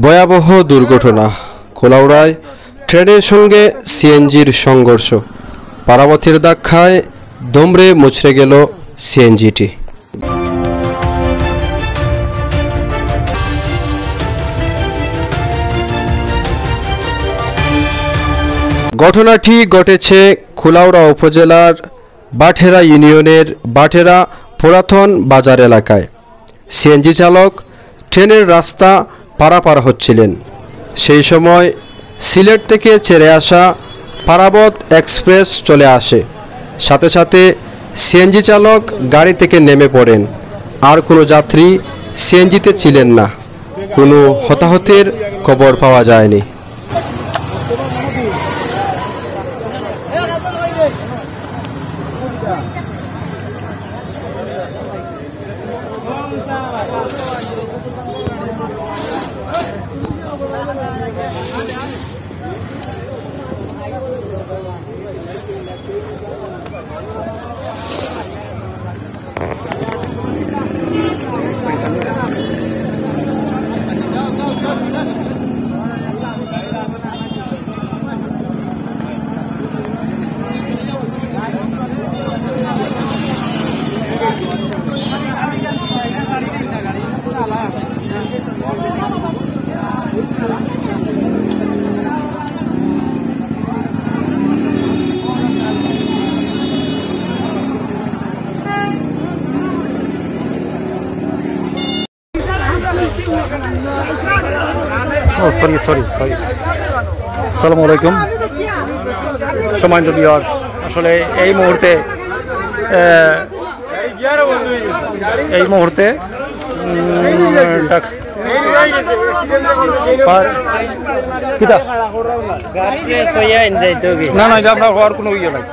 ভয়াবহ দুর্ঘটনা কোলাউড়ায় ট্রেনের সঙ্গে সিএনজির সংঘর্ষ পারাবতীর ধাক্কায় দমড়ে মুচড়ে গেল সিএনজিটি। ঘটনাটি ঘটেছে কুলাউড়া উপজেলার বাঠেরা ইউনিয়নের বাঠেরা পুরাতন বাজার এলাকায়। সিএনজি চালক ট্রেনের রাস্তা পারাপার হচ্ছিলেন। সেই সময় সিলেট থেকে ছেড়ে আসা পারাবত এক্সপ্রেস চলে আসে। সাথে সাথে সিএনজি চালক গাড়ি থেকে নেমে পড়েন। আর কোনো যাত্রী সিএনজিতে ছিলেন না। কোনো হতাহতের খবর পাওয়া যায়নি। সরি আসসালামু আলাইকুম সম্মানিত ভিউয়ার্স, আসলে এই মুহূর্তে না আমরা হওয়ার কোনো ইয়ে নাই।